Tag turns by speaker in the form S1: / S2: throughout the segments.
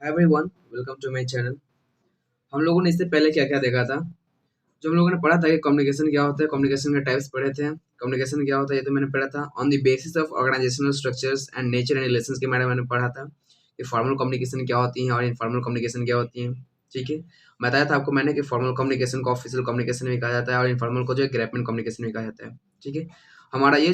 S1: Everyone, welcome to my channel. हम लोगों ने इससे पहले क्या क्या देखा था। जो हम लोगों ने पढ़ा था कि कम्युनिकेशन क्या होता है, कम्युनिकेशन के टाइप्स पढ़े थे। कम्युनिकेशन क्या होता है ये तो मैंने पढ़ा था। On the basis of organisational structures and nature and relations के बारे में मैंने पढ़ा था कि फॉर्मल कम्युनिकेशन क्या होती है और इनफॉर्मल कम्युनिकेशन क्या होती है। ठीक है, बताया था आपको मैंने कि फॉर्मल कम्युनिकेशन को ऑफिशियल कम्युनिकेशन भी कहा जाता है और इनफॉर्मल को जो है ग्रेपमेंट कम्युनिकेशन भी कहा जाता है। ठीक है, हमारा ये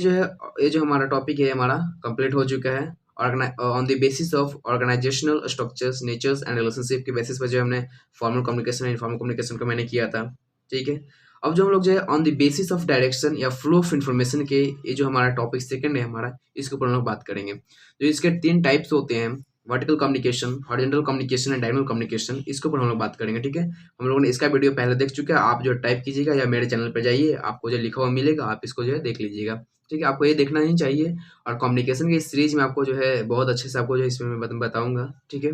S1: जो हमारा टॉपिक है हमारा कंप्लीट हो चुका है। On the basis of organisational structures natures and relationship के बेसिस पर जो हमने फॉर्मल कम्युनिकेशन और इनफॉर्मल कम्युनिकेशन को मैंने किया था। ठीक है, अब जो हम लोग जो है on the basis of direction या फ्लो ऑफ इन्फॉर्मेशन के ये जो हमारा टॉपिक सेकंड है हमारा, इसके ऊपर हम लोग बात करेंगे। तो इसके तीन टाइप्स होते हैं, vertical communication, horizontal communication and diagonal communication. इसके ऊपर हम लोग बात करेंगे। ठीक है, हम लोगों ने इसका वीडियो पहले देख चुके हैं। आप जो टाइप कीजिएगा या मेरे चैनल पर जाइए, आपको जो लिखा हुआ मिलेगा आप इसको जो है देख लीजिएगा। ठीक है, आपको ये देखना ही चाहिए। और कम्युनिकेशन के इस सीरीज में आपको जो है बहुत अच्छे से आपको जो है इसमें मैं बताऊंगा। ठीक है,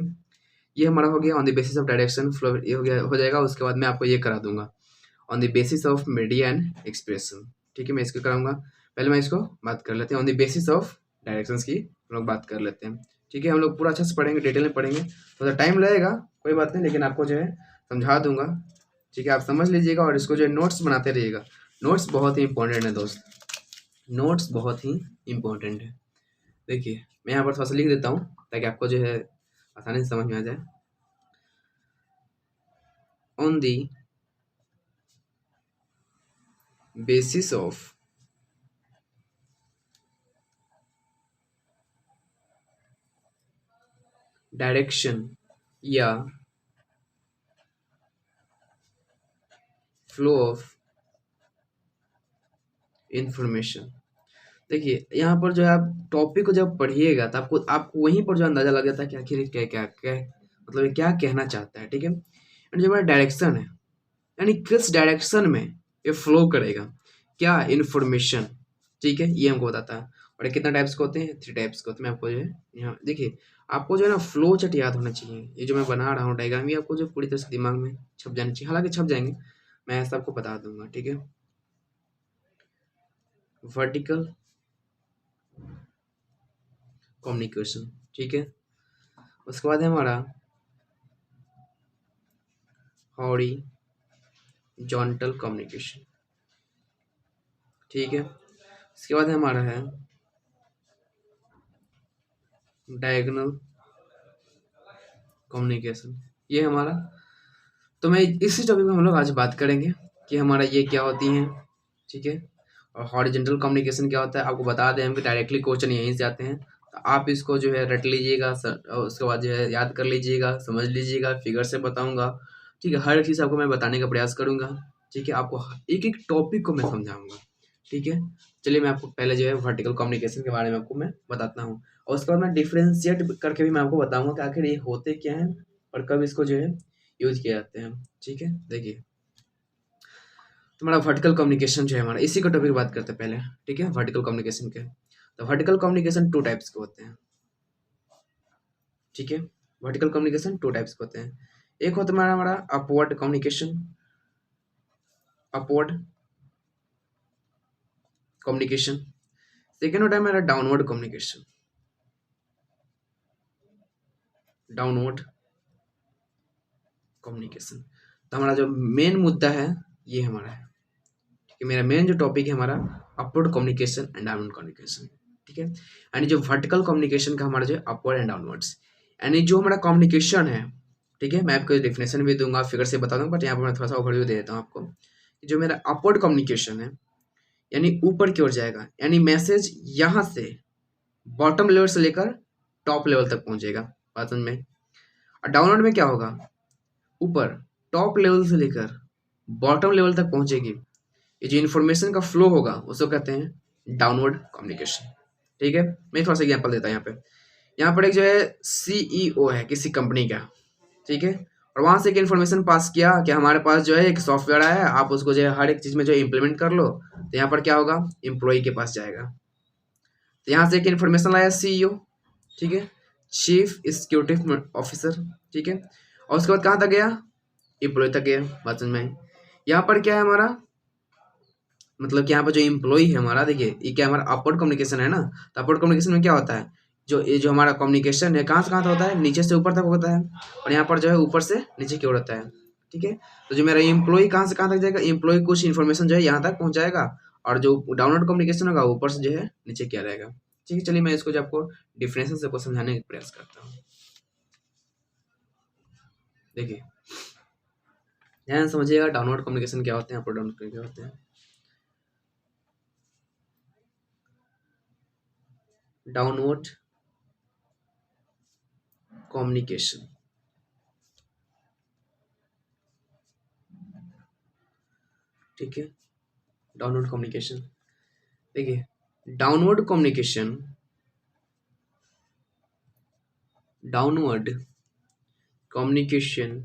S1: ये हमारा हो गया on the basis of direction flow, ये हो जाएगा। उसके बाद मैं आपको ये करा दूंगा on the basis of media and expression. ठीक है, मैं इसको कराऊंगा। पहले मैं इसको बात कर लेते हैं on the basis of directions की हम लोग बात कर लेते हैं। ठीक है, हम लोग पूरा अच्छे से पढ़ेंगे, डिटेल में पढ़ेंगे। थोड़ा टाइम लगेगा, कोई बात नहीं, लेकिन आपको जो है समझा दूंगा। ठीक है, आप समझ लीजिएगा और इसको जो है नोट्स बनाते रहिएगा। नोट्स बहुत ही इंपॉर्टेंट है दोस्त, नोट्स बहुत ही इंपॉर्टेंट है। देखिए, मैं यहाँ पर थोड़ा सा लिख देता हूँ ताकि आपको जो है आसानी से समझ में आ जाए। On the basis of direction या फ्लो ऑफ इंफॉर्मेशन। देखिए, यहाँ पर जो है आप टॉपिक को जब पढ़िएगा तो आपको वहीं पर जो अंदाजा लग जाता है कि आखिर ये क्या क्या क्या मतलब ये क्या कहना चाहता है। ठीक है, एंड जो हमारा डायरेक्शन है, यानी किस डायरेक्शन में ये फ्लो करेगा, क्या इंफॉर्मेशन। ठीक है, ये हमको बताता है। और ये कितना टाइप्स के होते हैं, 3 टाइप्स के होते हैं। मैं आपको जो है यहाँ देखिए, आपको जो है ना फ्लो चार्ट याद होना चाहिए। ये जो मैं बना रहा हूँ डायग्राम, ये आपको जो पूरी तरह से दिमाग में छप जाना चाहिए। हालांकि छप जाएंगे, मैं ऐसा आपको बता दूंगा। ठीक है, वर्टिकल कम्युनिकेशन। ठीक है, उसके बाद है हमारा हॉरिजॉन्टल कम्युनिकेशन। ठीक है, इसके बाद हमारा है डायगोनल कम्युनिकेशन। ये हमारा, तो मैं इसी टॉपिक में हम लोग आज बात करेंगे कि हमारा ये क्या होती हैं। ठीक है, और हॉरिजॉन्टल कम्युनिकेशन क्या होता है आपको बता दें हम कि डायरेक्टली क्वेश्चन यहीं से आते हैं। तो आप इसको जो है रट लीजिएगा, और उसके बाद जो है याद कर लीजिएगा, समझ लीजिएगा, फिगर से बताऊंगा। ठीक है, हर चीज़ आपको मैं बताने का प्रयास करूंगा। ठीक है, आपको एक एक टॉपिक को मैं समझाऊंगा। ठीक है, चलिए मैं आपको पहले जो है वर्टिकल कम्युनिकेशन के बारे में आपको मैं बताता हूँ, और उसके बाद मैं डिफ्रेंशिएट करके भी मैं आपको बताऊंगा कि आखिर ये होते क्या हैं और कब इसको जो है यूज किए जाते हैं। ठीक है, देखिए तुम्हारा वर्टिकल कम्युनिकेशन जो है हमारा, इसी का टॉपिक बात करते हैं पहले। ठीक है, वर्टिकल कम्युनिकेशन के, तो वर्टिकल कम्युनिकेशन 2 टाइप्स के होते हैं। ठीक है, वर्टिकल कम्युनिकेशन 2 टाइप्स के होते हैं। एक होता है हमारा upward communication, upward communication. Second होता है हमारा डाउनवर्ड कम्युनिकेशन, डाउनवर्ड कम्युनिकेशन। तो हमारा जो मेन मुद्दा है ये हमारा है कि मेरा मेन जो टॉपिक है हमारा upward communication and downward communication. ठीक है, यानी जो वर्टिकल कम्युनिकेशन का हमारा जो अपवर्ड एंड डाउनवर्ड्स, यानी जो हमारा कम्युनिकेशन है। ठीक है, मैं आपको डेफिनेशन भी दूंगा, फिगर से बता दूंगा, बट यहाँ पर मैं थोड़ा सा ओवरव्यू दे देता हूँ आपको। जो मेरा अपवर्ड कम्युनिकेशन है यानी ऊपर की ओर जाएगा, यानी मैसेज यहाँ से बॉटम लेवल से लेकर टॉप लेवल तक पहुंचेगा, बात समझ में। और डाउनवर्ड में क्या होगा, ऊपर टॉप लेवल से लेकर बॉटम लेवल तक पहुंचेगी। ये जो इन्फॉर्मेशन का फ्लो होगा उसको कहते हैं डाउनवर्ड कम्युनिकेशन। ठीक है, मैं थोड़ा सा एग्जांपल देता हूँ। यहाँ पर एक जो है सीईओ है किसी कंपनी का। ठीक है, और वहां से एक इन्फॉर्मेशन पास किया कि हमारे पास जो है एक सॉफ्टवेयर आया है, आप उसको जो है हर एक चीज में जो इम्प्लीमेंट कर लो। तो यहाँ पर क्या होगा, एम्प्लॉय के पास जाएगा। तो यहाँ से एक इन्फॉर्मेशन लाया सीईओ, ठीक है, चीफ एग्जीक्यूटिव ऑफिसर। ठीक है, और उसके बाद कहाँ तक गया, एम्प्लॉय तक गया, बात समझ में आई। यहाँ पर क्या है हमारा, मतलब कि यहाँ पर जो एम्प्लॉय है हमारा, देखिए ये क्या हमारा अपवर्ड कम्युनिकेशन है ना। तो अपवर्ड कम्युनिकेशन में क्या होता है, जो हमारा कम्युनिकेशन है कहाँ से कहाँ तक होता है, नीचे से ऊपर तक होता है, और यहाँ पर जो है ऊपर से नीचे की ओर होता है। ठीक है, तो जो मेरा एम्प्लॉय कहाँ से कहाँ तक जाएगा, एम्प्लॉय कुछ इन्फॉर्मेशन जो है यहाँ तक पहुँचाएगा, और जो डाउनलोड कम्युनिकेशन होगा ऊपर से जो है नीचे किया रहेगा। ठीक है, चलिए मैं इसको जो आपको डिफरेंसेस से आपको समझाने का प्रयास करता हूँ। देखिए ध्यान समझिएगा, डाउनलोड कम्युनिकेशन क्या होते हैं, अपलोड डाउनलोड क्या होते हैं। डाउनवर्ड कम्युनिकेशन, ठीक है, डाउनवर्ड कम्युनिकेशन। देखिए downward communication, downward communication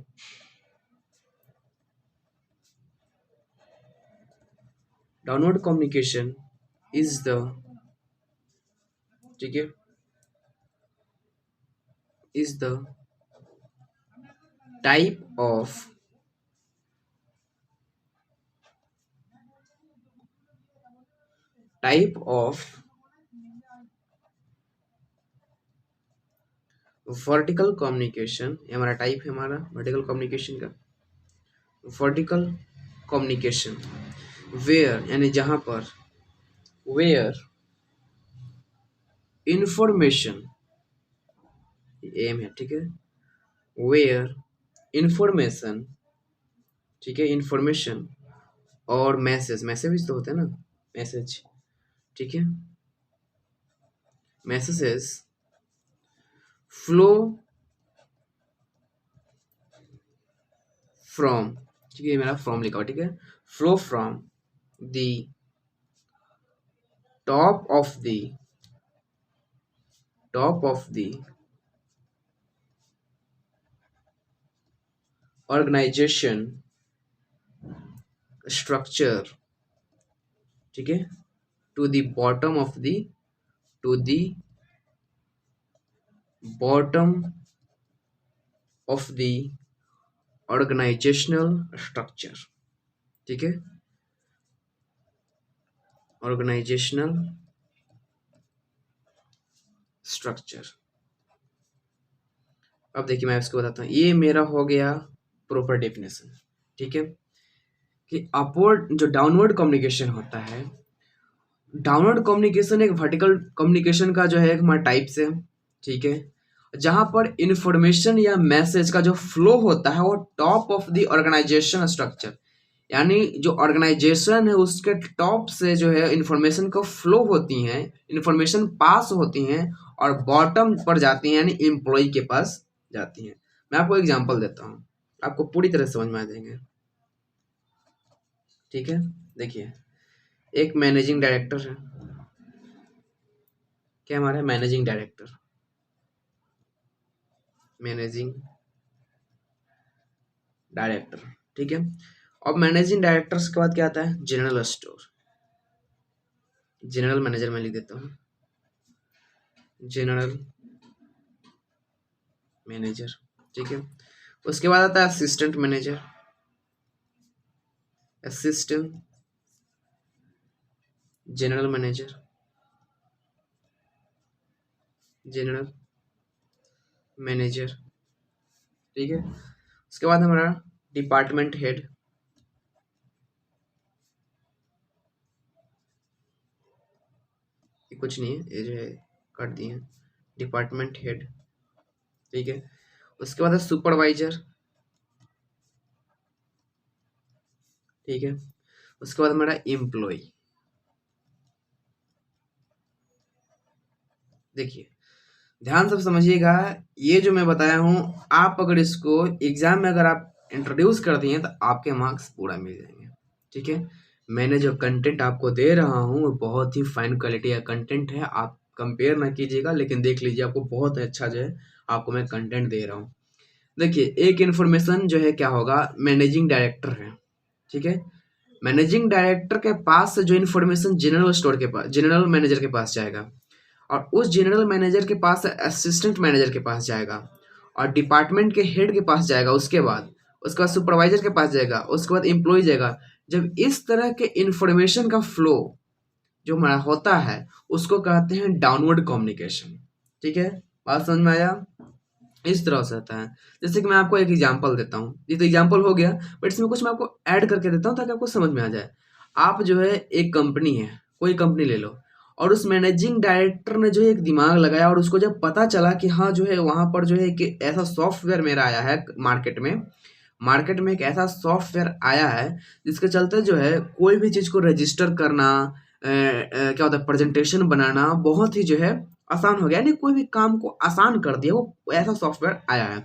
S1: downward communication is the, ठीक है, is the type of vertical communication. ये हमारा टाइप है, हमारा वर्टिकल कम्युनिकेशन का, वर्टिकल कम्युनिकेशन वेयर यानी जहां पर, वेयर इंफॉर्मेशन, एम है, ठीक है, वेयर इंफॉर्मेशन, ठीक है, इंफॉर्मेशन और मैसेज, मैसेज तो होते हैं ना, मैसेज, ठीक है, मैसेजेस फ्लो फ्रॉम, ठीक है, मेरा फ्रॉम लिखा हुआ, ठीक है, flow from the top of the, top of the organisation structure, ठीक है, to the bottom of the, to the bottom of the organisational structure, ठीक है, ऑर्गेनाइजेशनल स्ट्रक्चर। अब देखिए मैं इसको बताता हूँ, ये मेरा हो गया प्रॉपर डेफिनेशन, ठीक है, कि अपवर्ड जो डाउनवर्ड कम्युनिकेशन होता है, डाउनवर्ड कम्युनिकेशन एक वर्टिकल कम्युनिकेशन का जो है हमारा टाइप्स है, ठीक है, जहां पर इंफॉर्मेशन या मैसेज का जो फ्लो होता है वो top of the organisation structure, यानी जो ऑर्गेनाइजेशन है उसके टॉप से जो है इंफॉर्मेशन को फ्लो होती हैं, इंफॉर्मेशन पास होती हैं और बॉटम पर जाती हैं, यानी एम्प्लॉय के पास जाती हैं। मैं आपको एग्जांपल देता हूँ, आपको पूरी तरह समझ में आ जाएंगे, ठीक है। देखिए एक मैनेजिंग डायरेक्टर है, क्या हमारा मैनेजिंग डायरेक्टर, मैनेजिंग डायरेक्टर, ठीक है। अब मैनेजिंग डायरेक्टर्स के बाद क्या आता है, जनरल स्टोर, जनरल मैनेजर मैं लिख देता हूँ, जनरल मैनेजर, ठीक है। उसके बाद आता है assistant manager, assistant general manager, general manager, ठीक है। उसके बाद हमारा डिपार्टमेंट हेड, कुछ नहीं है ये जो है काट दिए, डिपार्टमेंट हेड, ठीक है। उसके बाद है सुपरवाइजर, ठीक है। उसके बाद हमारा एम्प्लॉय। देखिए ध्यान से समझिएगा, ये जो मैं बताया हूँ आप अगर इसको एग्जाम में अगर आप इंट्रोड्यूस कर दिए तो आपके मार्क्स पूरा मिल जाएंगे, ठीक है। मैंने जो कंटेंट आपको दे रहा हूँ वो बहुत ही फाइन क्वालिटी का कंटेंट है, आप कंपेयर ना कीजिएगा, लेकिन देख लीजिए आपको बहुत अच्छा जो है आपको मैं कंटेंट दे रहा हूँ। देखिए एक इन्फॉर्मेशन जो है क्या होगा, मैनेजिंग डायरेक्टर है, ठीक है। मैनेजिंग डायरेक्टर के पास से जो इन्फॉर्मेशन जनरल स्टोर के पास, जनरल मैनेजर के पास जाएगा, और उस जनरल मैनेजर के पास असिस्टेंट मैनेजर के पास जाएगा, और डिपार्टमेंट के हेड के पास जाएगा, उसके बाद सुपरवाइजर के पास जाएगा, उसके बाद एम्प्लॉय जाएगा। जब इस तरह के इंफॉर्मेशन का फ्लो जो हमारा होता है उसको कहते हैं डाउनवर्ड कम्युनिकेशन, ठीक है, बात समझ में आया? इस तरह से होता है। जैसे कि मैं आपको एक एग्जांपल देता हूँ, ये तो एग्जांपल हो गया, बट इसमें कुछ मैं आपको ऐड करके देता हूँ ताकि आपको समझ में आ जाए। आप जो है एक कंपनी है, कोई कंपनी ले लो, और उस मैनेजिंग डायरेक्टर ने जो है एक दिमाग लगाया और उसको जब पता चला कि हाँ जो है वहाँ पर जो है कि ऐसा सॉफ्टवेयर मेरा आया है मार्केट में एक ऐसा सॉफ्टवेयर आया है जिसके चलते जो है कोई भी चीज़ को रजिस्टर करना, क्या होता है, प्रेजेंटेशन बनाना बहुत ही जो है आसान हो गया, यानी कोई भी काम को आसान कर दिया, वो ऐसा सॉफ्टवेयर आया है।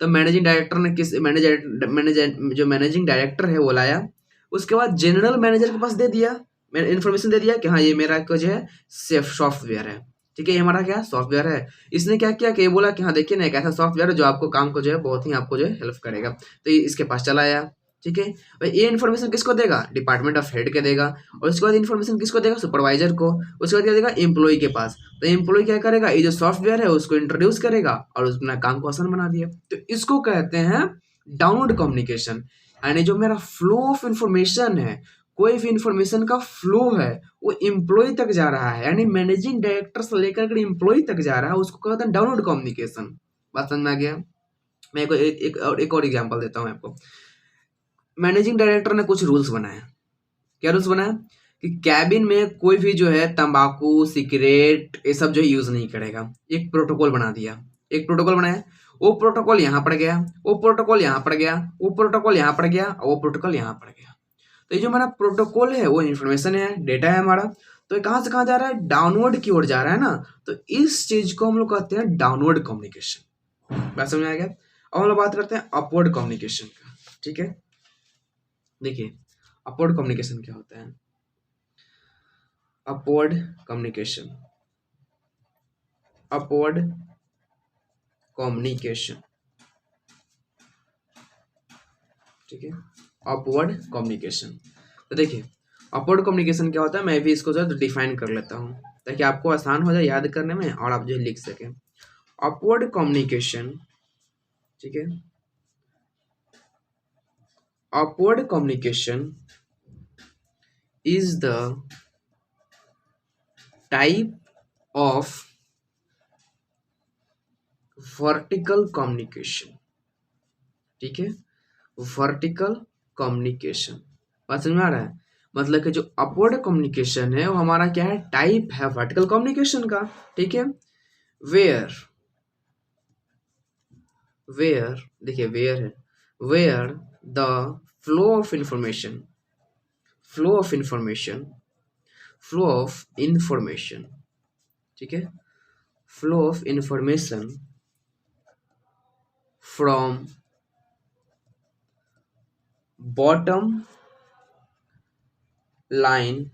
S1: तो मैनेजिंग डायरेक्टर ने किस मैनेजर मैनेजर जो मैनेजिंग डायरेक्टर है वो लाया, उसके बाद जनरल मैनेजर के पास दे दिया, इन्फॉर्मेशन दे दिया कि हाँ ये मेरा जो है सेफ सॉफ्टवेयर है, ठीक है, ये हमारा क्या सॉफ्टवेयर है। इसने क्या किया कि ये बोला कि हाँ देखिए ना एक ऐसा सॉफ्टवेयर है जो आपको काम को जो है बहुत ही आपको जो है हेल्प करेगा, तो ये इसके पास चला आया, ठीक है। और ये इन्फॉर्मेशन किसको देगा, डिपार्टमेंट ऑफ हेड के देगा, और उसके बाद इन्फॉर्मेशन किसको देगा, सुपरवाइजर को, उसके बाद क्या देगा, एम्प्लॉय के पास। तो एम्प्लॉय क्या करेगा, ये जो सॉफ्टवेयर है उसको इंट्रोड्यूस करेगा और उसने काम को आसान बना दिया। तो इसको कहते हैं डाउनलोड कम्युनिकेशन, यानी जो मेरा फ्लो ऑफ इंफॉर्मेशन है, कोई भी इंफॉर्मेशन का फ्लो है वो एम्प्लॉय तक जा रहा है, यानी मैनेजिंग डायरेक्टर से लेकर के एम्प्लॉय तक जा रहा है, उसको कहते हैं डाउनलोड कम्युनिकेशन। बात समझ में आ गया? मैं एक और एग्जांपल देता हूँ आपको। मैनेजिंग डायरेक्टर ने कुछ रूल्स बनाए। क्या रूल्स बनाया कि कैबिन में कोई भी जो है तंबाकू सिगरेट ये सब जो है यूज नहीं करेगा, एक प्रोटोकॉल बना दिया, एक प्रोटोकॉल बनाया, वो प्रोटोकॉल यहाँ पड़ गया, वो प्रोटोकॉल यहाँ पड़ गया, वो प्रोटोकॉल यहाँ पड़ गया, और वो प्रोटोकॉल यहाँ पड़ गया। तो ये जो हमारा प्रोटोकॉल है वो इन्फॉर्मेशन है, डेटा है हमारा, तो ये कहाँ से कहाँ जा रहा है, डाउनवर्ड की ओर जा रहा है ना। तो इस चीज को हम लोग कहते हैं डाउनवर्ड कम्युनिकेशन। बात समझ में आ गया? अब हम लोग बात करते हैं अपवर्ड कम्युनिकेशन का, ठीक है। देखिए अपवर्ड कम्युनिकेशन क्या होता है। अपवर्ड कम्युनिकेशन, अपवर्ड कम्युनिकेशन, ठीक है, अपवर्ड कम्युनिकेशन। तो देखिए अपवर्ड कम्युनिकेशन क्या होता है, मैं भी इसको जो है डिफाइन कर लेता हूँ ताकि आपको आसान हो जाए याद करने में और आप जो है लिख सकें। अपवर्ड कम्युनिकेशन, ठीक है, upward communication is the type of vertical communication, ठीक है, वर्टिकल कम्युनिकेशन। बात समझ में आ रहा है? मतलब कि जो अपवर्ड कम्युनिकेशन है वो हमारा क्या है, टाइप है वर्टिकल कम्युनिकेशन का, ठीक है। वेयर वेयर देखिए वेयर है, where the flow of information, flow of information, flow of information, ठीक है, flow of information from bottom line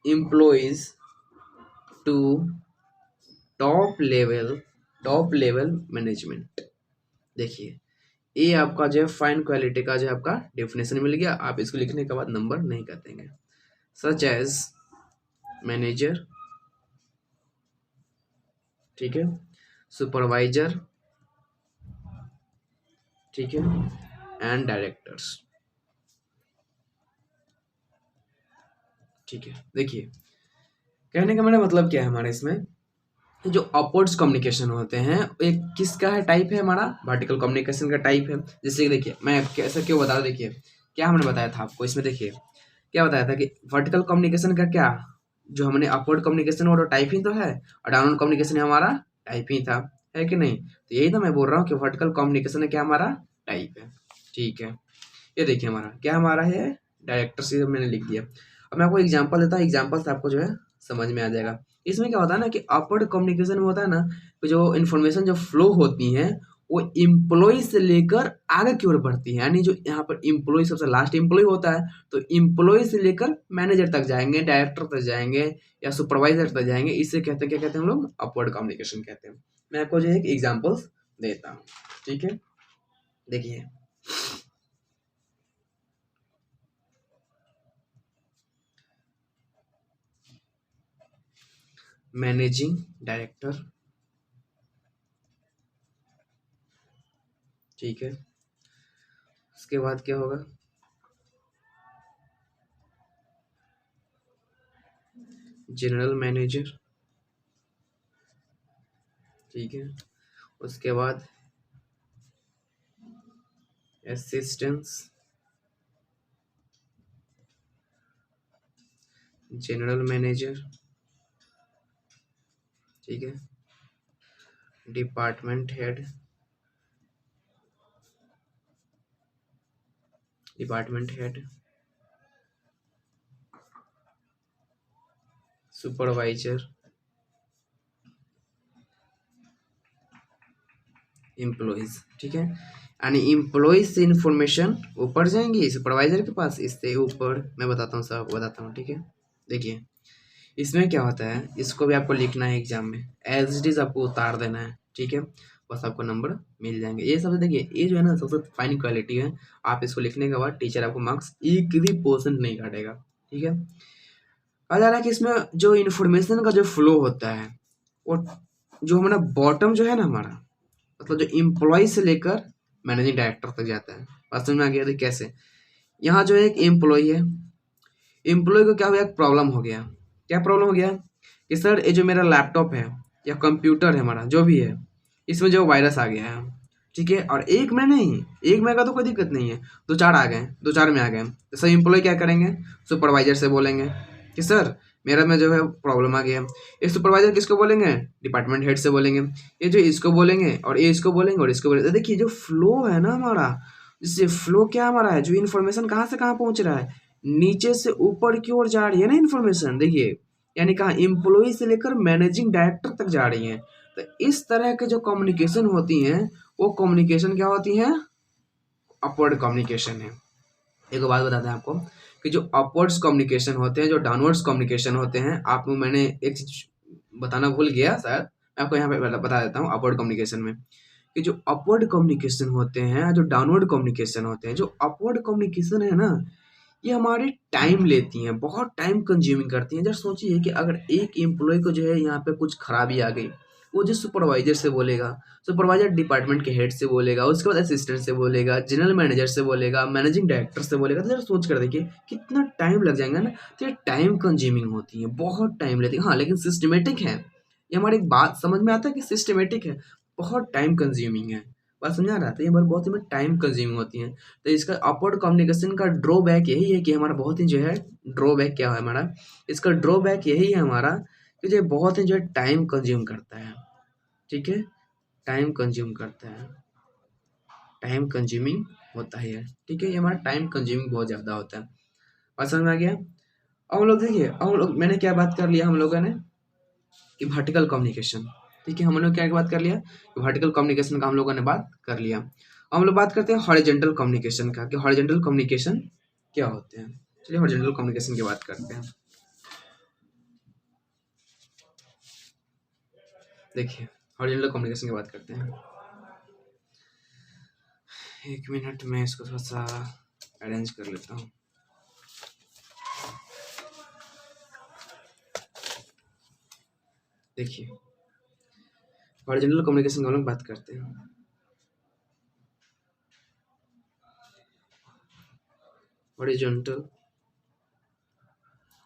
S1: employees to top level management. देखिए ये आपका जो है फाइन क्वालिटी का जो है आपका डेफिनेशन मिल गया, आप इसको लिखने के बाद नंबर नहीं कर देंगे। सच एज मैनेजर, ठीक है, सुपरवाइजर, ठीक है, एंड डायरेक्टर्स, ठीक है। देखिए कहने का मेरा मतलब क्या है, हमारे इसमें जो अपवर्ड्स कम्युनिकेशन होते हैं एक किसका है, टाइप है हमारा वर्टिकल कम्युनिकेशन का टाइप है। जैसे कि देखिए मैं कैसे क्यों बता रहा, देखिए क्या हमने बताया था आपको इसमें, देखिए क्या बताया था कि वर्टिकल कम्युनिकेशन का क्या, जो हमने अपवर्ड कम्युनिकेशन वो टाइप ही तो है, और डाउनवर्ड कम्युनिकेशन हमारा टाइप ही था, है कि नहीं। तो यही तो मैं बोल रहा हूँ कि वर्टिकल कम्युनिकेशन क्या हमारा टाइप है, ठीक है। ये देखिए हमारा क्या हमारा है, डायरेक्टर से मैंने लिख दिया। अब मैं आपको एग्जांपल देता हूँ, एग्जांपल से आपको जो है समझ में आ जाएगा। इसमें क्या होता है ना कि अपवर्ड कम्युनिकेशन में होता है ना कि जो इन्फॉर्मेशन जो फ्लो होती हैं वो इम्प्लॉय से लेकर आगे की ओर बढ़ती है, यानी जो यहाँ पर इम्प्लॉय सबसे लास्ट इम्प्लॉय होता है, तो इम्प्लॉय से लेकर मैनेजर तक जाएंगे, डायरेक्टर तक जाएंगे, या सुपरवाइजर तक जाएंगे, इससे कहते हैं क्या कहते हैं हम लोग, अपवर्ड कम्युनिकेशन कहते हैं। मैं आपको जो है एक एग्जाम्पल्स देता हूँ, ठीक है। देखिए मैनेजिंग डायरेक्टर, ठीक है, उसके बाद क्या होगा, जनरल मैनेजर, ठीक है। उसके बाद असिस्टेंस जनरल मैनेजर, ठीक है। Department head, department head, supervisor, employees, ठीक है। यानी एम्प्लॉइज से इंफॉर्मेशन ऊपर जाएंगी सुपरवाइजर के पास, इससे ऊपर मैं बताता हूँ, सब बताता हूँ, ठीक है। देखिए इसमें क्या होता है, इसको भी आपको लिखना है एग्जाम में, एज इट इज आपको उतार देना है, ठीक है। बस आपको नंबर मिल जाएंगे। ये सबसे देखिए, ये जो है ना सबसे फाइन क्वालिटी है। आप इसको लिखने के बाद टीचर आपको मार्क्स 1% नहीं काटेगा, ठीक है। कहा जा रहा है कि इसमें जो इन्फॉर्मेशन का जो फ्लो होता है, वो जो हमारा बॉटम जो है ना हमारा, मतलब जो एम्प्लॉय से लेकर मैनेजिंग डायरेक्टर तक जाता है। बात समझ में आ गया? तो कैसे, यहाँ जो एक एम्प्लॉय है, एम्प्लॉय को क्या हो गया, प्रॉब्लम हो गया। क्या प्रॉब्लम हो गया कि सर ये जो मेरा लैपटॉप है या कंप्यूटर है हमारा जो भी है, इसमें जो वायरस आ गया है, ठीक है। और एक में नहीं, एक में का तो कोई दिक्कत नहीं है, दो चार आ गए, दो चार में आ गए, तो सर एम्प्लॉय क्या करेंगे, सुपरवाइजर से बोलेंगे कि सर मेरा में जो है प्रॉब्लम आ गया। ये सुपरवाइजर किसको बोलेंगे, डिपार्टमेंट हेड से बोलेंगे। ये जो इसको बोलेंगे और ये इसको बोलेंगे और इसको बोलेंगे। तो देखिए जो फ्लो है ना हमारा, जिससे फ्लो क्या हमारा है, जो इन्फॉर्मेशन कहाँ से कहाँ पहुंच रहा है, नीचे से ऊपर की ओर जा रही है ना इन्फॉर्मेशन, देखिए यानी कहाँ एम्प्लॉय से लेकर मैनेजिंग डायरेक्टर तक जा रही है। तो इस तरह के जो कम्युनिकेशन होती हैं, वो कम्युनिकेशन क्या होती हैं, अपवर्ड कम्युनिकेशन है। एक बात बताते हैं आपको कि जो अपवर्ड्स कम्युनिकेशन होते हैं, जो डाउनवर्ड्स कम्युनिकेशन होते हैं, आपको मैंने एक चीज बताना भूल गया शायद, मैं आपको यहाँ पे बता देता हूँ। अपवर्ड कम्युनिकेशन में कि जो अपवर्ड कम्युनिकेशन होते हैं, जो डाउनवर्ड कम्युनिकेशन होते हैं, जो अपवर्ड कम्युनिकेशन है ना, ये हमारे टाइम लेती हैं, बहुत टाइम कंज्यूमिंग करती हैं। जब सोचिए कि अगर एक एम्प्लॉय को जो है यहाँ पे कुछ खराबी आ गई, वो जो सुपरवाइजर से बोलेगा, सुपरवाइजर डिपार्टमेंट के हेड से बोलेगा, उसके बाद असिस्टेंट से बोलेगा, जनरल मैनेजर से बोलेगा, मैनेजिंग डायरेक्टर से बोलेगा, तो जरा सोच कर देखिए कितना टाइम लग जाएगा ना। तो ये टाइम कंज्यूमिंग होती है, बहुत टाइम लेती है। हाँ लेकिन सिस्टमेटिक है, ये हमारी बात समझ में आता है कि सिस्टमेटिक है, बहुत टाइम कंज्यूमिंग है। बात समझ आ रहा था, ये बार बहुत ही टाइम कंज्यूमिंग होती है। तो इसका अपवर्ड कम्युनिकेशन का ड्रॉबैक यही है कि हमारा बहुत ही जो है, ड्रॉबैक क्या है हमारा, इसका ड्रॉबैक यही है हमारा कि जो बहुत ही जो है टाइम कंज्यूम करता है, ठीक है। टाइम कंज्यूम करता है, टाइम कंज्यूमिंग होता है, ठीक है। ये हमारा टाइम कंज्यूमिंग बहुत ज़्यादा होता है। और समझ में आ गया? अब हम लोग देखिए, अब हम लोग मैंने क्या बात कर लिया हम लोगों ने कि वर्टिकल कम्युनिकेशन, ठीक है। हम लोग क्या बात कर लिया कि वर्टिकल कम्युनिकेशन का हम लोगों ने बात कर लिया। अब हम लोग बात करते हैं हॉरिजॉन्टल कम्युनिकेशन का, कि हॉरिजॉन्टल कम्युनिकेशन क्या होते हैं। चलिए हॉरिजॉन्टल कम्युनिकेशन की बात करते हैं। देखिए हॉरिजॉन्टल कम्युनिकेशन की बात करते हैं। एक मिनट में इसको थोड़ा सा अरेंज कर लेता हूँ। देखिए हॉरिजॉन्टल कम्युनिकेशन की हम लोग बात करते हैं। हॉरिजॉन्टल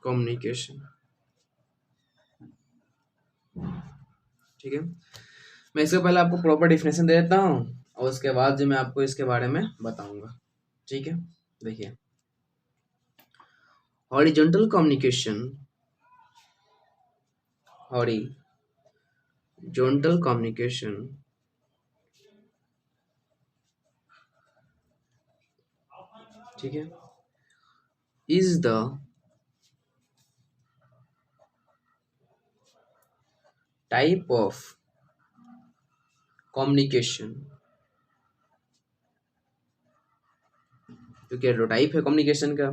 S1: कम्युनिकेशन, ठीक है। मैं इससे पहले आपको प्रॉपर डिफिनेशन दे देता हूँ और उसके बाद जो मैं आपको इसके बारे में बताऊंगा, ठीक है। देखिए हॉरिजॉन्टल कम्युनिकेशन, हॉरिजॉन्टल कम्युनिकेशन ठीक है, is the type of communication, क्योंकि टाइप है कम्युनिकेशन का,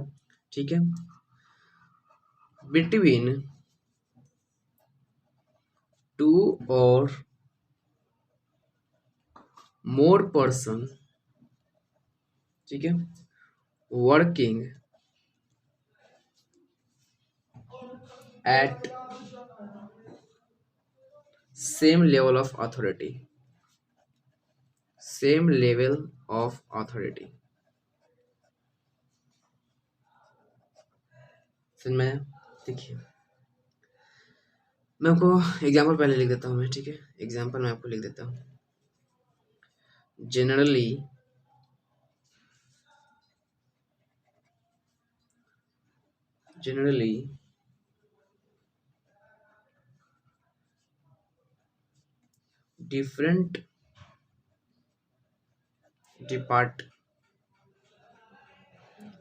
S1: ठीक है, बिटवीन टू और मोर पर्सन, ठीक है, working at same level of authority, same level of authority. समझ में? देखिए मैं आपको एग्जाम्पल पहले लिख देता हूँ मैं, ठीक है, एग्जाम्पल मैं आपको लिख देता हूँ। Generally generally different depart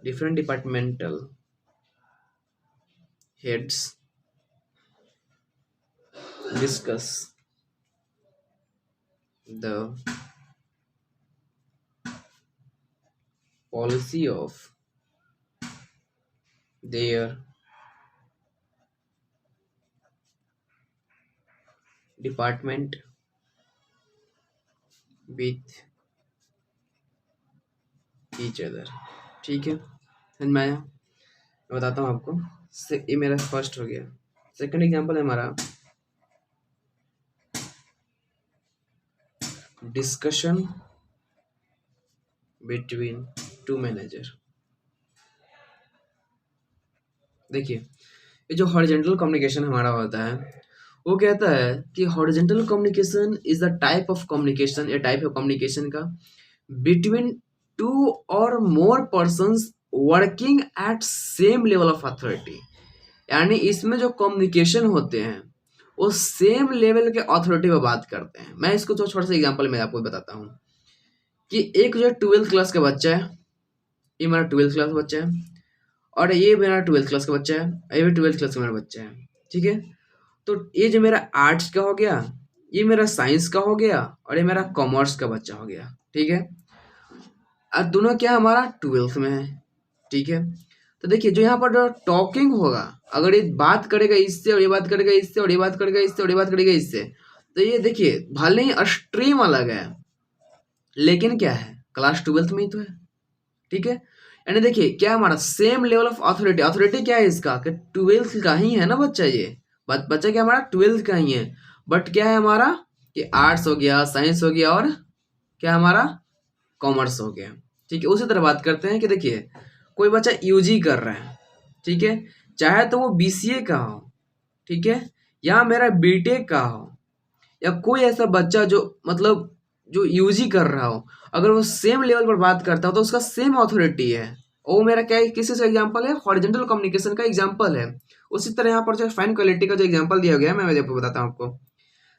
S1: different departmental heads discuss the policy of their department with each other। ठीक है, समझ में आया? मैं बताता हूँ आपको। ये मेरा फर्स्ट हो गया। सेकंड एग्जांपल है हमारा डिस्कशन बिटवीन टू मैनेजर। देखिए, ये जो हॉरिजॉन्टल कम्युनिकेशन हमारा होता है, वो कहता है कि horizontal communication is the type of communication, ये टाइप ऑफ कम्युनिकेशन का बिटवीन टू और more persons working at same level of authority. यानी इसमें जो कम्युनिकेशन होते हैं वो सेम लेवल के अथॉरिटी पर बात करते हैं। मैं इसको छोटा सा एग्जांपल में आपको बताता हूँ कि एक जो 12th क्लास का बच्चा है, ये मेरा 12th क्लास बच्चा है, और ये मेरा 12th क्लास का बच्चा है, ये भी 12th क्लास का मेरा बच्चा है, ठीक है। तो ये जो मेरा आर्ट्स का हो गया, ये मेरा साइंस का हो गया, और ये मेरा कॉमर्स का बच्चा हो गया, ठीक है। और दोनों क्या हमारा 12th में है, ठीक है। तो देखिए, जो यहाँ पर जो टॉकिंग होगा, अगर ये बात करेगा इससे, और ये बात करेगा इससे, और ये बात करेगा इससे, और ये बात करेगा इससे, तो ये देखिए भले ही स्ट्रीम अलग है, लेकिन क्या है, क्लास 12th में ही तो है, ठीक है। यानी देखिए क्या हमारा same level of authority, authority क्या है इसका कि 12th का ही है ना बच्चा, ये बच्चा क्या हमारा 12th का ही है, बट क्या है हमारा कि आर्ट्स हो गया, साइंस हो गया, और क्या हमारा कॉमर्स हो गया, ठीक है। उसी तरह बात करते हैं कि देखिए कोई बच्चा यूजी कर रहा है, ठीक है, चाहे तो वो बीसीए का हो, ठीक है, या मेरा बीटेक का हो, या कोई ऐसा बच्चा जो मतलब जो यूजी कर रहा हो, अगर वो सेम लेवल पर बात करता हो तो उसका सेम अथॉरिटी है। वो मेरा क्या है, किसी से एग्जांपल है, हॉरिजॉन्टल कम्युनिकेशन का एग्जांपल है। उसी तरह यहाँ पर जो फाइन क्वालिटी का जो एग्जांपल दिया गया है, मैं आपको बताता हूँ आपको।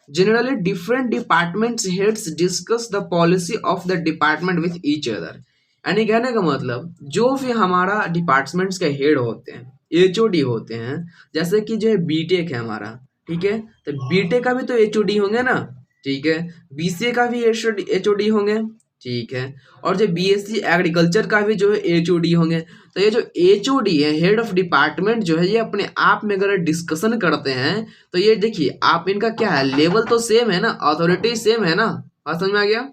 S1: Generally different departments heads discuss the policy of the department with each other. यानी कहने का मतलब जो भी हमारा डिपार्टमेंट्स के हेड होते हैं, एचओडी होते हैं, जैसे कि जो है बीटेक है हमारा, ठीक है, तो बीटेक का भी तो एचओडी होंगे ना, ठीक है, बीसीए का भी एचओडी होंगे, ठीक है, और जो बीएससी एग्रीकल्चर का भी जो है एचओडी होंगे। तो ये जो एचओडी है, हेड ऑफ डिपार्टमेंट जो है, ये अपने आप में अगर डिस्कशन करते हैं तो ये देखिए आप इनका क्या है, लेवल तो सेम है ना, अथॉरिटी सेम है ना, बात समझ में आ गया।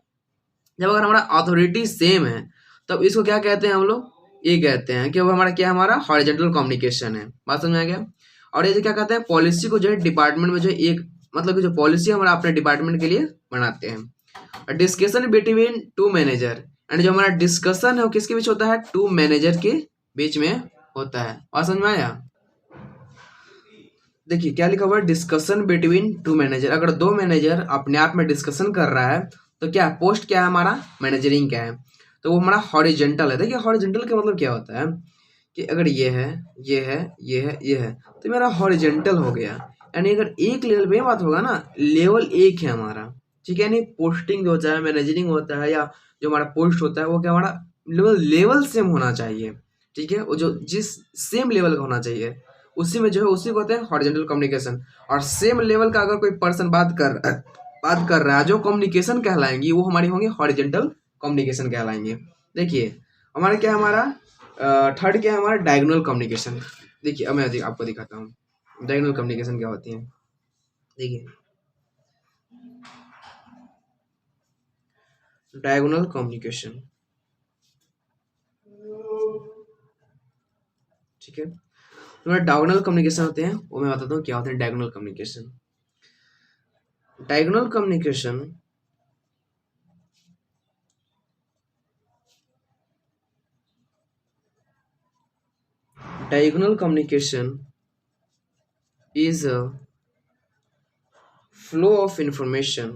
S1: जब अगर हमारा अथॉरिटी सेम है तब इसको क्या कहते हैं हम लोग, ये कहते हैं कि वो हमारा क्या, हमारा हॉरिजॉन्टल कम्युनिकेशन है, बात समझ में आ गया। और ये जो क्या कहते हैं, पॉलिसी को जो है डिपार्टमेंट में जो है एक मतलब कि जो पॉलिसी हमारा अपने डिपार्टमेंट के लिए बनाते हैं। Discussion between two manager, and जो हमारा डिस्कशन है वो किसके बीच होता है, टू मैनेजर के बीच में होता है, बात समझ में आया। देखिए क्या लिखा हुआ है, डिस्कशन बिटवीन टू मैनेजर। अगर दो मैनेजर अपने आप में डिस्कशन कर रहा है तो क्या पोस्ट क्या है हमारा, मैनेजरिंग क्या है, तो वो हमारा हॉरिजेंटल है। देखिए हॉरिजेंटल का मतलब क्या होता है कि अगर ये है, ये है, ये है, ये है, तो मेरा हॉरिजेंटल हो गया। यानी अगर एक लेवल पे बात होगा ना, लेवल एक है हमारा, ठीक है। यानी पोस्टिंग जो होता है, मैनेजरिंग होता है, या जो हमारा पोस्ट होता है, वो क्या हमारा लेवल लेवल सेम होना चाहिए, ठीक है, वो जो जिस सेम लेवल का होना चाहिए, उसी में जो है उसी को कहते हैं हॉरिजॉन्टल कम्युनिकेशन। और सेम लेवल का अगर कोई पर्सन बात कर रहा है, जो कम्युनिकेशन कहलाएंगी वो हमारी होंगी हॉरिजॉन्टल कम्युनिकेशन कहलाएंगे। देखिए हमारा क्या है, हमारा थर्ड क्या है, हमारा डायगोनल कम्युनिकेशन। देखिए अब मैं आपको दिखाता हूँ डायगोनल कम्युनिकेशन क्या होती है। देखिए डायगोनल कम्युनिकेशन, ठीक है, तो डायगोनल कम्युनिकेशन होते हैं, वो मैं बताता हूँ क्या होते हैं diagonal communication. Diagonal communication diagonal communication is a flow of information,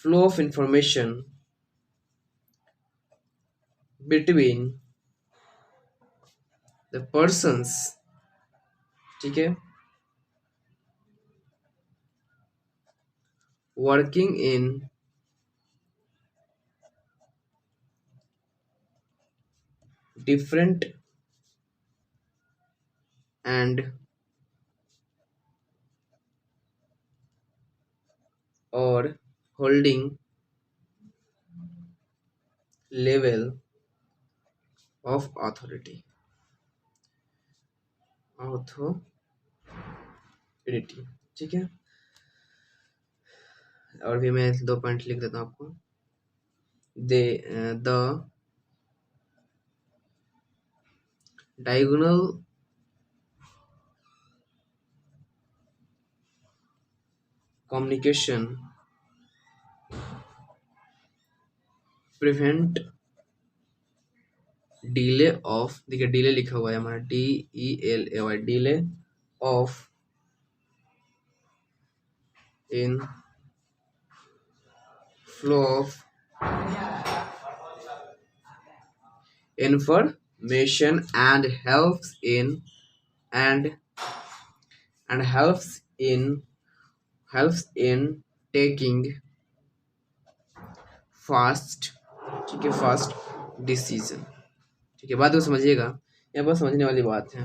S1: flow of information between the persons, ठीक है, working in different and or holding level of authority, ठीक है। और भी मैं 2 पॉइंट लिख देता हूँ आपको। They the diagonal communication prevent delay of, देखिए डिले लिखा हुआ है हमारा DELAY, delay of in flow of information and helps in taking fast, ठीक है, फास्ट डिसीजन, ठीक है। बात को समझिएगा, यहाँ पर समझने वाली बात है।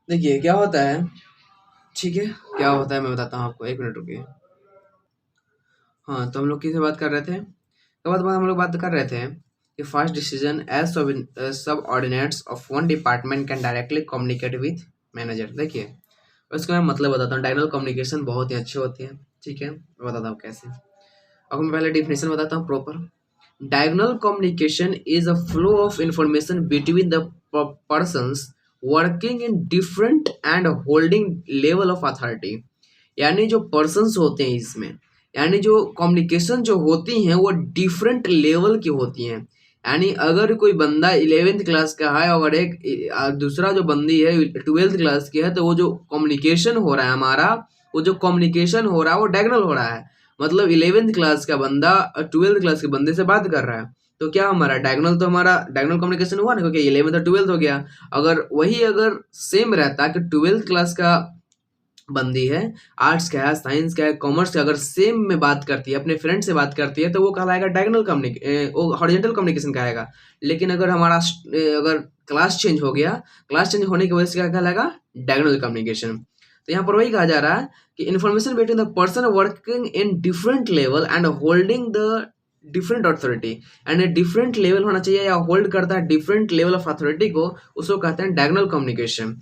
S1: देखिए क्या होता है, ठीक है, क्या होता है मैं बताता हूँ आपको, 1 मिनट रुकिए। हाँ, तो हम लोग किससे बात कर रहे थे, हम लोग बात कर रहे थे कि fast decision as subordinates of one department can directly communicate with manager. देखिए उसका मैं मतलब बताता हूँ। डायगोनल कम्युनिकेशन बहुत ही अच्छी होती है, ठीक है, मैं बताता हूँ कैसे। अब मैं पहले डिफिनेशन बताता हूँ proper. Diagonal communication is a flow of information between the persons working in different and holding level of authority. यानी जो पर्सन्स होते हैं इसमें, यानी जो कम्युनिकेशन जो होती हैं वो डिफरेंट लेवल की होती हैं। यानी अगर कोई बंदा 11th क्लास का है और एक दूसरा जो बंदी है 12th क्लास की है, तो वो जो कम्युनिकेशन हो रहा है हमारा, वो जो कम्युनिकेशन हो रहा है वो डायगोनल हो रहा है। मतलब 11th क्लास का बंदा 12th क्लास के बंदे से बात कर रहा है, तो क्या हमारा डायगोनल, तो हमारा डायगोनल कम्युनिकेशन हुआ ना, क्योंकि 11th और 12th हो गया। अगर सेम रहता कि 12th क्लास का बंदी है, आर्ट्स का है, साइंस का है, कॉमर्स का, अगर सेम में बात करती है, अपने फ्रेंड से बात करती है, तो वो कहलाएगा डायगोनल वो हॉरिजॉन्टल कम्युनिकेशन कहलाएगा। लेकिन अगर हमारा अगर क्लास चेंज हो गया, क्लास चेंज होने की वजह से क्या कहलाएगा, डायगोनल कम्युनिकेशन। तो यहाँ पर वही कहा जा रहा है कि information between the person working in different level and holding the different authority, and different level होना चाहिए या होल्ड करता है डिफरेंट लेवल ऑफ अथॉरिटी को, उसको कहते हैं डायगोनल कम्युनिकेशन।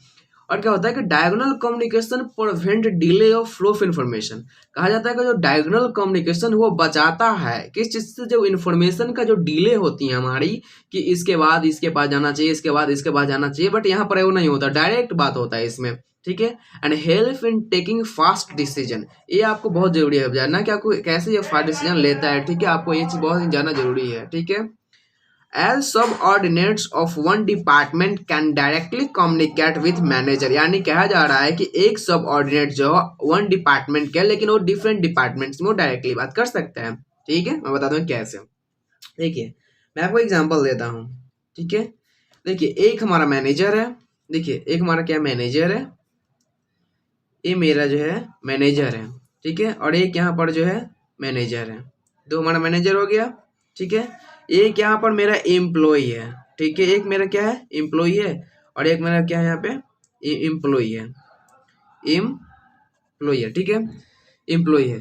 S1: और क्या होता है कि diagonal communication prevent delay of flow of information. कहा जाता है कि जो डायगोनल कम्युनिकेशन वो बचाता है किस चीज से, जो इन्फॉर्मेशन का जो डिले होती है हमारी, कि इसके बाद इसके पास जाना चाहिए, इसके बाद इसके पास जाना चाहिए, बट यहाँ पर वो नहीं होता, डायरेक्ट बात होता है इसमें, ठीक है। And help in taking fast decision, ये आपको बहुत जरूरी है जानना कि आपको कैसे ये फास्ट डिसीजन लेता है, ठीक है, आपको ये चीज बहुत जानना जरूरी है, ठीक है। As subordinates of one department can directly communicate with manager, यानी कहा जा रहा है कि एक सबऑर्डिनेट जो वन डिपार्टमेंट के, लेकिन वो डिफरेंट डिपार्टमेंट्स में डायरेक्टली बात कर सकते हैं, ठीक है। मैं बताता हूँ कैसे। देखिए मैं आपको एग्जांपल देता हूँ, ठीक है। देखिए एक हमारा मैनेजर है, देखिए एक हमारा क्या मैनेजर है, ये मेरा जो है मैनेजर है, ठीक है, और एक यहाँ पर जो है मैनेजर है, दो हमारा मैनेजर हो गया, ठीक है। एक यहाँ पर मेरा एम्प्लॉई है, ठीक है, एक मेरा क्या है एम्प्लॉई है, और एक मेरा क्या है यहाँ पे एम्प्लॉई है, एम्प्लॉई है, ठीक है, एम्प्लॉई है।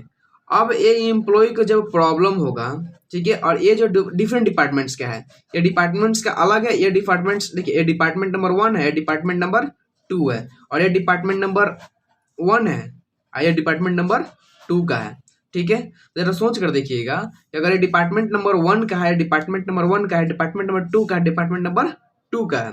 S1: अब ये एम्प्लॉई को जब प्रॉब्लम होगा, ठीक है, और ये जो डिफरेंट डिपार्टमेंट्स का है, ये डिपार्टमेंट्स का अलग है, ये डिपार्टमेंट्स, देखिए ये डिपार्टमेंट नंबर 1 है, डिपार्टमेंट नंबर 2 है, और ये डिपार्टमेंट नंबर 1 है, ये डिपार्टमेंट नंबर 2 का है, ठीक है। जरा सोच कर देखिएगा कि अगर ये डिपार्टमेंट नंबर 1 का है, डिपार्टमेंट नंबर 1 का है, डिपार्टमेंट नंबर 2 का है, डिपार्टमेंट नंबर 2 का है,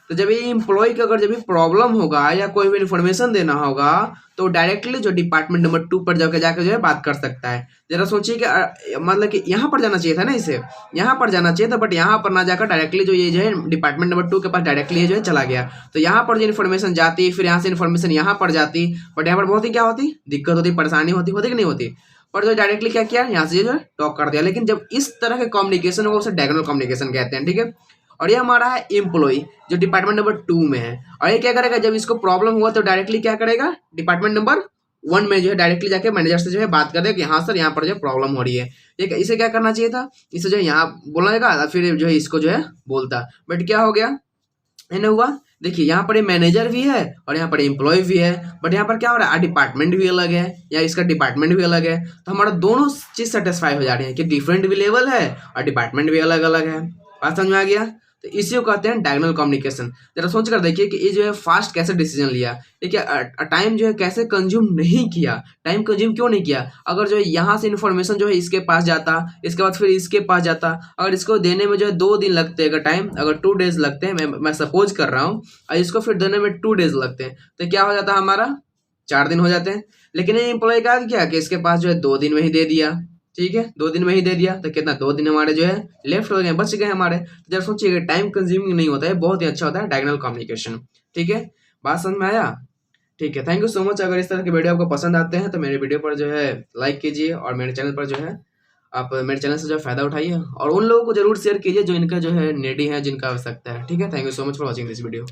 S1: तो जब ये एम्प्लॉय का अगर जब भी प्रॉब्लम होगा या कोई भी इन्फॉर्मेशन देना होगा तो डायरेक्टली जो डिपार्टमेंट नंबर 2 पर जाकर जो है बात कर सकता है। जरा सोचिए कि मतलब कि यहाँ पर जाना चाहिए था ना, इसे यहाँ पर जाना चाहिए था, बट यहाँ पर ना जाकर डायरेक्टली जो ये जो है डिपार्टमेंट नंबर 2 के पास डायरेक्टली ये जो है चला गया। तो यहाँ पर जो इन्फॉर्मेशन जाती, फिर यहाँ से इन्फॉर्मेशन यहाँ पर जाती, बट यहाँ पर बहुत ही क्या होती, दिक्कत होती, परेशानी होती कि नहीं होती। पर जो डायरेक्टली क्या किया, यहाँ से जो है टॉक कर दिया। लेकिन जब इस तरह के कम्युनिकेशन होगा उसे डायगोनल कम्युनिकेशन कहते हैं, ठीक है। और ये हमारा है एम्प्लॉय जो डिपार्टमेंट नंबर 2 में है, और ये क्या करेगा, जब इसको प्रॉब्लम हुआ तो डायरेक्टली क्या करेगा, डिपार्टमेंट नंबर 1 में जो है डायरेक्टली जाके मैनेजर से जो है बात कर दे कि हाँ सर यहाँ पर जो प्रॉब्लम हो रही है। ठीक है, इसे क्या करना चाहिए था, इसे जो है यहाँ बोलेगा, फिर जो है इसको जो है बोलता, बट क्या हो गया, है ना हुआ। देखिए यहाँ पर मैनेजर भी है और यहाँ पर एम्प्लॉय भी है, बट यहाँ पर क्या हो रहा है, डिपार्टमेंट भी अलग है या इसका डिपार्टमेंट भी अलग है। तो हमारा दोनों चीज सेटिस्फाई हो जा रहे हैं कि डिफरेंट भी लेवल है और डिपार्टमेंट भी अलग अलग है। बात समझ में आ गया। तो इसी को कहते हैं डायगोनल कम्युनिकेशन। जरा सोच कर देखिए कि ये जो है फास्ट कैसे डिसीजन लिया, ये क्या टाइम जो है कैसे कंज्यूम नहीं किया, टाइम कंज्यूम क्यों नहीं किया। अगर जो है यहाँ से इन्फॉर्मेशन जो है इसके पास जाता, इसके बाद फिर इसके पास जाता, अगर इसको देने में जो है 2 दिन लगते हैं, अगर टाइम अगर 2 डेज लगते हैं, मैं सपोज कर रहा हूँ, और इसको फिर देने में 2 डेज लगते हैं, तो क्या हो जाता है हमारा 4 दिन हो जाते हैं। लेकिन ये एम्प्लॉय का क्या कि इसके पास जो है 2 दिन में ही दे दिया, ठीक है, 2 दिन में ही दे दिया, तो कितना 2 दिन हमारे जो है लेफ्ट हो गए, बच गए हमारे। तो जब सोचिए टाइम कंज्यूमिंग नहीं होता है, बहुत ही अच्छा होता है डायगोनल कम्युनिकेशन। ठीक है, बात समझ में आया। ठीक है, थैंक यू सो मच। अगर इस तरह के वीडियो आपको पसंद आते हैं तो मेरे वीडियो पर जो है लाइक कीजिए, और मेरे चैनल पर जो है आप मेरे चैनल से जो है फायदा उठाइए, और उन लोगों को जरूर शेयर कीजिए जो इनका जो है नीडी है, जिनका आवश्यकता है। ठीक है, thank you so much for watching this video.